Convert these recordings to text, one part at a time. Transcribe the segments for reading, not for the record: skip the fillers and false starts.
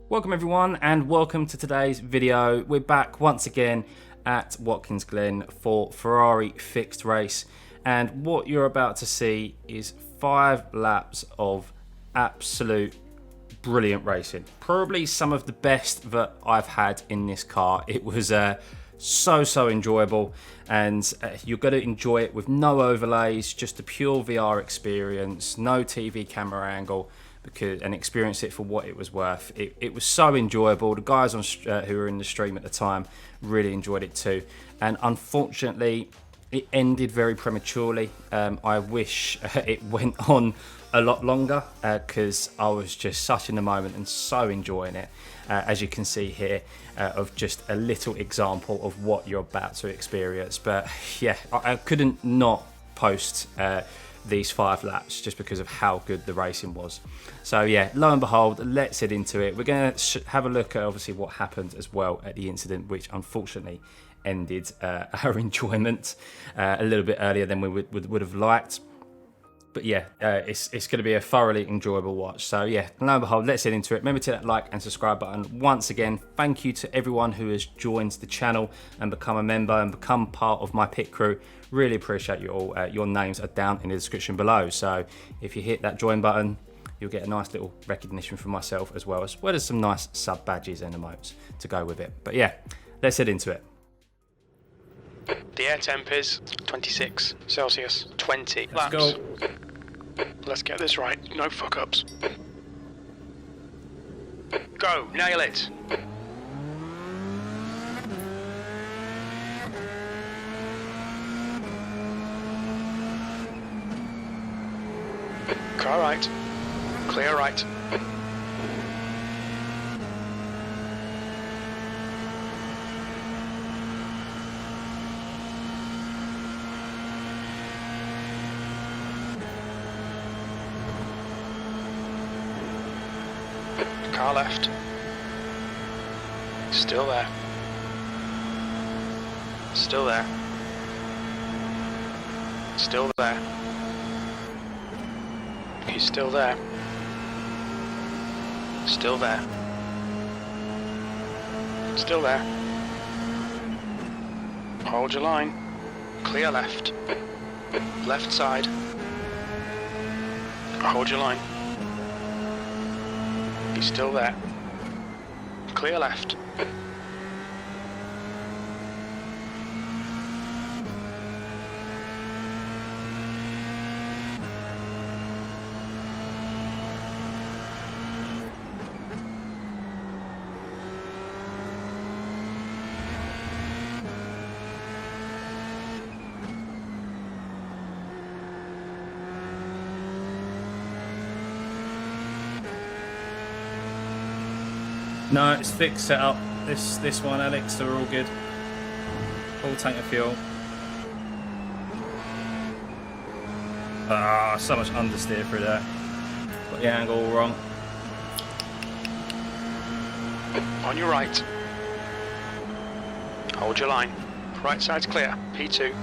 Welcome everyone and welcome to today's video. We're back once again at Watkins Glen for Ferrari fixed race, and what you're about to see is 5 laps of absolute brilliant racing. Probably some of the best that I've had in this car. It was so enjoyable, and you're going to enjoy it with no overlays, just a pure VR experience, no TV camera angle, and experience it for what it was worth. It was so enjoyable. The guys on who were in the stream at the time really enjoyed it too, and unfortunately it ended very prematurely. I wish it went on a lot longer because I was just such in the moment and so enjoying it, as you can see here, of just a little example of what you're about to experience. But yeah, I couldn't not post these 5 laps just because of how good the racing was. So yeah, lo and behold, let's head into it. We're going to have a look at obviously what happened as well at the incident, which unfortunately ended our enjoyment a little bit earlier than we would have liked. But yeah, it's going to be a thoroughly enjoyable watch. So yeah, lo and behold, let's head into it. Remember to hit that like and subscribe button. Once again, thank you to everyone who has joined the channel and become a member and become part of my pit crew. Really appreciate you all. Your names are down in the description below. So if you hit that join button, you'll get a nice little recognition from myself as well as some nice sub badges and emotes to go with it. But yeah, let's head into it. The air temp is 26 Celsius, 20 laps. Go. Let's get this right, no fuck ups. Go, nail it. Car right, clear right. Car left. Still there. Still there. Still there. He's still there. Still there. Still there. Hold your line. Clear left. Left side. Hold your line. He's still there. Clear left. No, it's fixed setup. This one, Alex, they're all good. Full tank of fuel. Ah, so much understeer through there. Got the angle all wrong. On your right. Hold your line. Right side's clear. P2.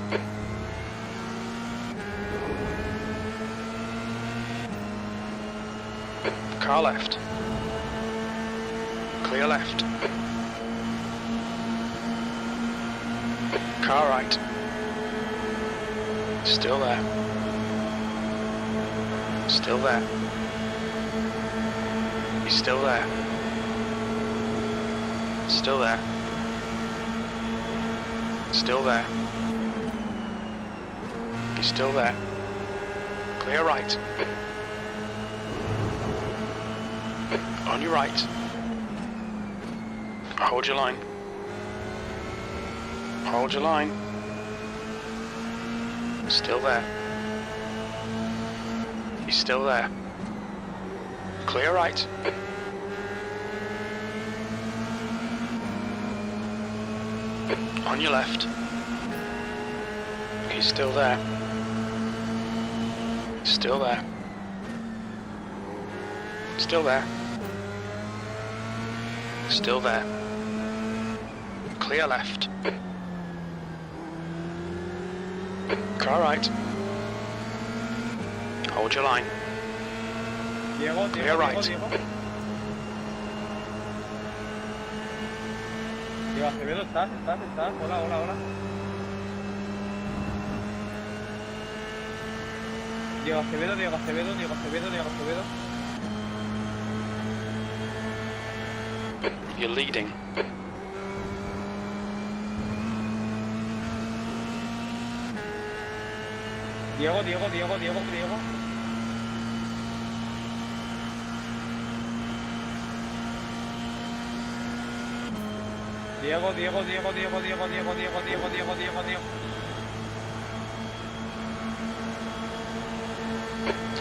Car left. Clear left. Car right. Still there. Still there. He's still there. Still there. Still there. He's still there. Clear right. On your right. Hold your line. Hold your line. Still there. He's still there. Clear right. On your left. He's still there. Still there. Still there. Still there. Clear left. Car right. Hold your line. Clear right. Diego Acevedo, ¿estás? Hola, hola, hola. Diego Acevedo. You're leading. Diego.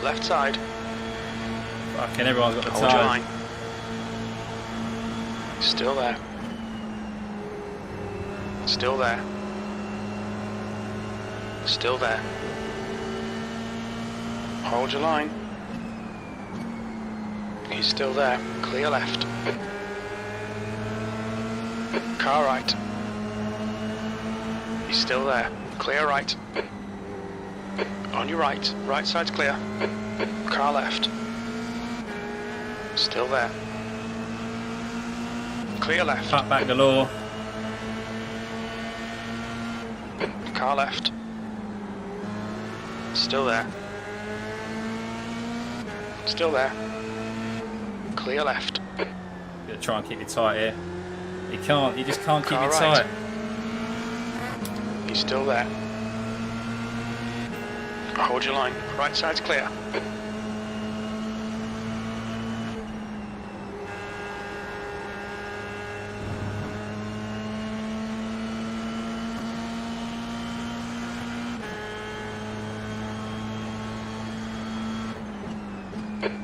Left side. Fucking everyone's got the Hold your line. time. Still there. Still there. Still there. Hold your line. He's still there. Clear left. Car right. He's still there. Clear right. On your right. Right side's clear. Car left. Still there. Clear left. Cut back galore. Car left. Still there. Still there. Clear left. Gonna try and keep you tight here. You can't. You just can't keep Car you right. tight. He's still there. Hold your line. Right side's clear.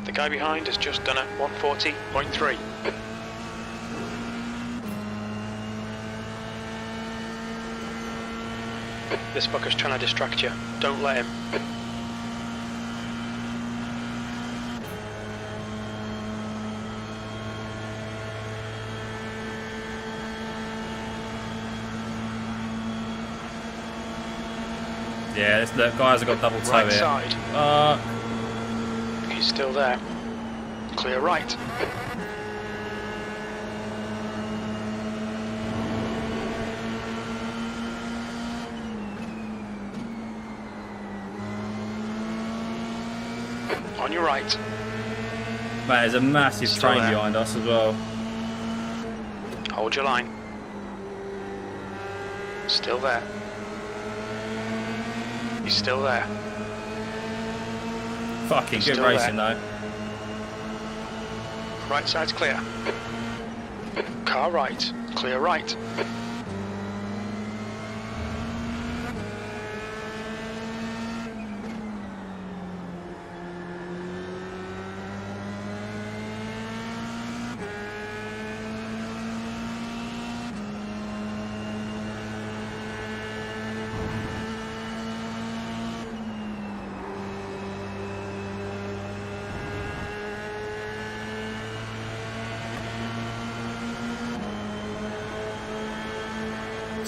The guy behind has just done a 140.3. This fucker's trying to distract you. Don't let him. Yeah, the guys have got double toe Right here. side. He's still there. Clear right. On your right. Mate, there's a massive Still train there. behind us as well. Hold your line. Still there. He's still there. Fucking good Still racing though. Right side's clear. Car right. Clear right.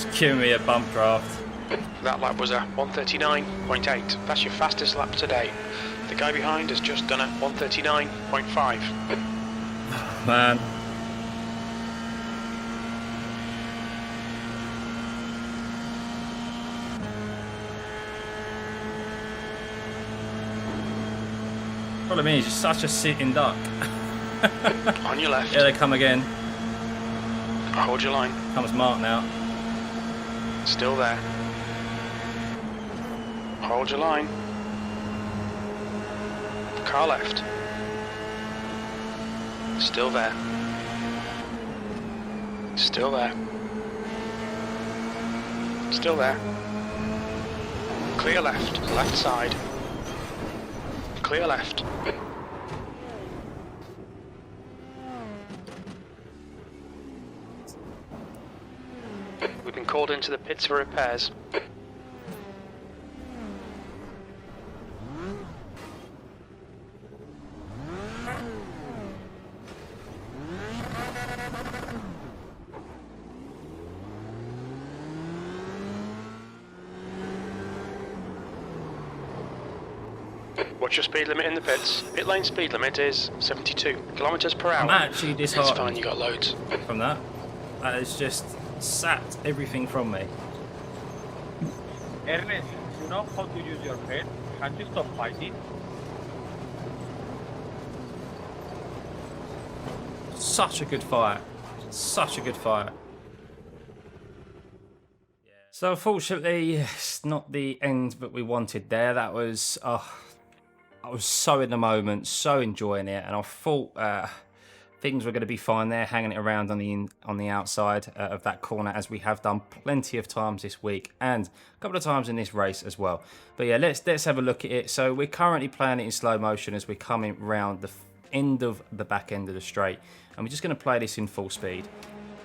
It's giving me a bump draft. That lap was a 139.8. That's your fastest lap today. The guy behind has just done a 139.5. Man. Problem is, you're such a sitting duck. On your left. Yeah, they come again. Hold your line. Comes Mark now. Still there. Hold your line. Car left. Still there. Still there. Still there. Clear left. Left side. Clear left. We've been called into the pits for repairs. What's your speed limit in the pits? Pit lane speed limit is 72 kilometers per hour. I'm actually It's fine, disheartened you got loads. from that. That is just sapped everything from me. Ernest, you know how to use your head? Can't you stop fighting? Such a good fight. Such a good fight. So unfortunately, it's not the end that we wanted there. That was, I was so in the moment, so enjoying it, and I thought things were going to be fine there, hanging it around on the outside of that corner, as we have done plenty of times this week and a couple of times in this race as well. But yeah, let's have a look at it. So we're currently playing it in slow motion as we're coming round the end of the back end of the straight, and we're just going to play this in full speed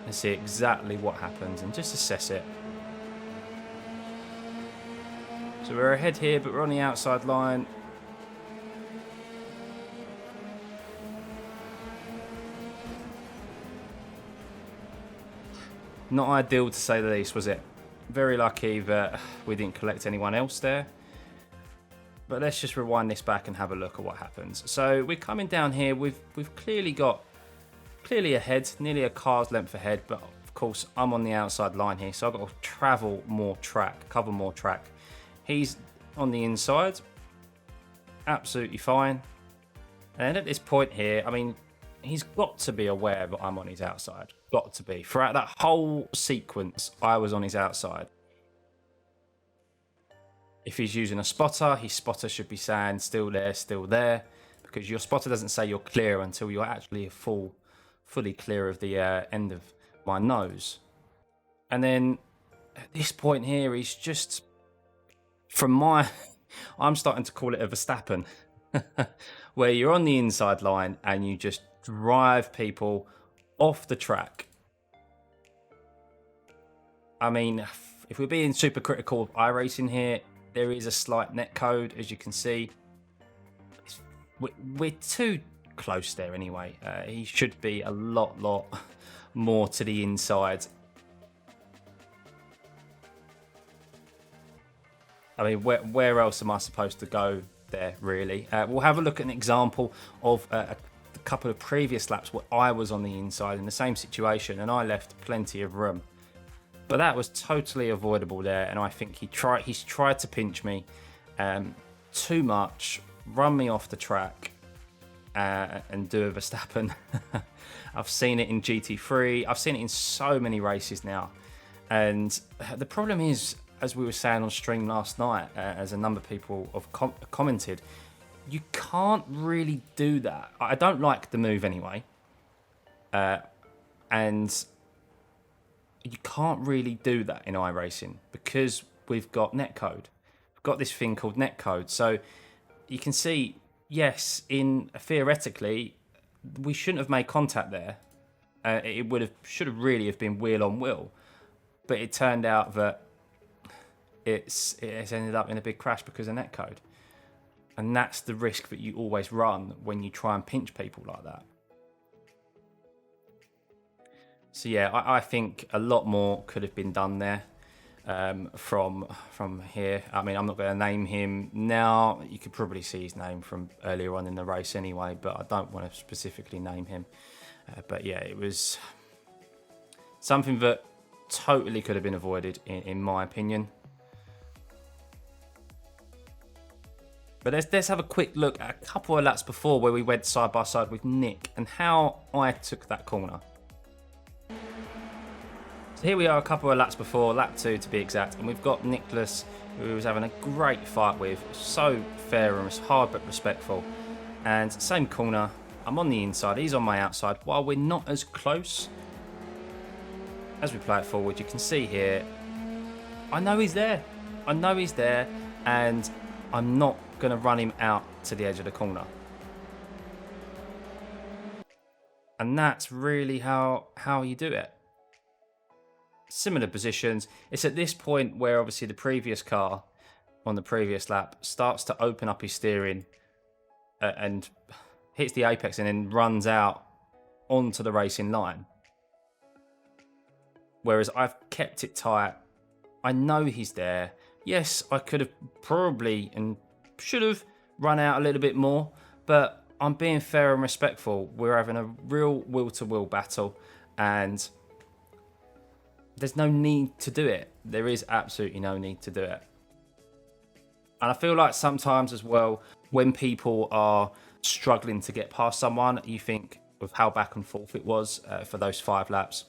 and see exactly what happens and just assess it. So we're ahead here, but we're on the outside line. Not ideal to say the least, was it? Very lucky that we didn't collect anyone else there. But let's just rewind this back and have a look at what happens. So we're coming down here. We've clearly ahead, nearly a car's length ahead. But of course, I'm on the outside line here, so I've got to travel more track, cover more track. He's on the inside, absolutely fine. And at this point here, I mean, he's got to be aware that I'm on his outside. Got to be. Throughout that whole sequence, I was on his outside. If he's using a spotter, his spotter should be saying still there, because your spotter doesn't say you're clear until you're actually fully clear of the end of my nose. And then at this point here, he's just, I'm starting to call it a Verstappen, where you're on the inside line and you just drive people off the track. I mean, if we're being super critical of iRacing here, there is a slight net code, as you can see. We're too close there anyway. He should be a lot more to the inside. I mean, where else am I supposed to go there, really? We'll have a look at an example of a couple of previous laps where I was on the inside in the same situation and I left plenty of room. But that was totally avoidable there, and I think he's tried to pinch me too much, run me off the track, and do a Verstappen. I've seen it in GT3. I've seen it in so many races now. And the problem is, as we were saying on stream last night, as a number of people have commented, you can't really do that. I don't like the move anyway. And you can't really do that in iRacing because we've got netcode. We've got this thing called netcode. So you can see, yes, theoretically, we shouldn't have made contact there. It should have really have been wheel on wheel. But it turned out that it has ended up in a big crash because of netcode. And that's the risk that you always run when you try and pinch people like that. So yeah, I think a lot more could have been done there from here. I mean, I'm not going to name him now. You could probably see his name from earlier on in the race anyway, but I don't want to specifically name him. But yeah, it was something that totally could have been avoided, in my opinion. But let's have a quick look at a couple of laps before where we went side by side with Nick and how I took that corner. So here we are a couple of laps before, lap 2 to be exact, and we've got Nicholas, who was having a great fight with, so fair and hard but respectful. And same corner, I'm on the inside, he's on my outside. While we're not as close, as we play it forward, you can see here, I know he's there, and I'm not going to run him out to the edge of the corner. And that's really how you do it. Similar positions. It's at this point where obviously the previous car on the previous lap starts to open up his steering and hits the apex and then runs out onto the racing line. Whereas I've kept it tight. I know he's there. Yes, I could have probably and should have run out a little bit more, but I'm being fair and respectful. We're having a real will-to-will battle, and there's no need to do it. There is absolutely no need to do it. And I feel like sometimes as well, when people are struggling to get past someone, you think of how back and forth it was for those 5 laps.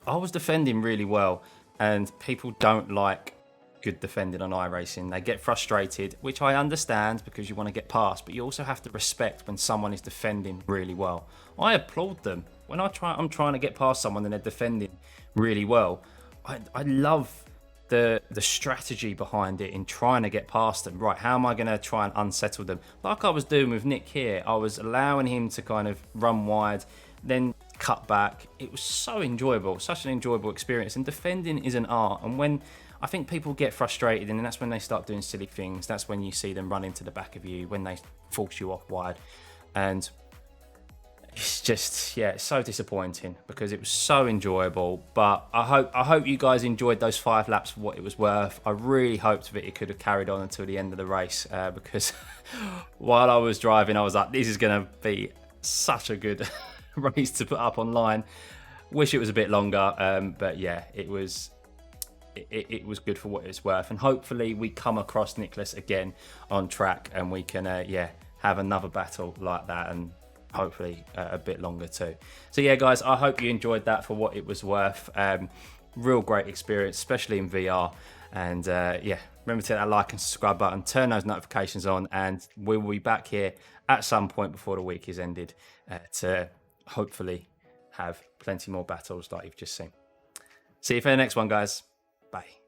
I was defending really well, and people don't like good defending on iRacing. They get frustrated, which I understand because you want to get past, but you also have to respect when someone is defending really well. I applaud them. When I'm trying to get past someone and they're defending really well, I love the strategy behind it in trying to get past them. Right, how am I going to try and unsettle them? Like I was doing with Nick here, I was allowing him to kind of run wide, then cut back. It was so enjoyable, such an enjoyable experience. And defending is an art. And when I think people get frustrated, and that's when they start doing silly things. That's when you see them run into the back of you, when they force you off wide. And it's just, yeah, it's so disappointing because it was so enjoyable. But I hope you guys enjoyed those 5 laps for what it was worth. I really hoped that it could have carried on until the end of the race because while I was driving, I was like, this is going to be such a good race to put up online. Wish it was a bit longer, but yeah, it was good for what it's worth. And hopefully we come across Nicholas again on track and we can have another battle like that, and hopefully a bit longer too. So yeah, guys, I hope you enjoyed that for what it was worth. Real great experience, especially in VR. And remember to hit that like and subscribe button, turn those notifications on, and we will be back here at some point before the week is ended to hopefully have plenty more battles like you've just seen. See you for the next one, guys. Bye.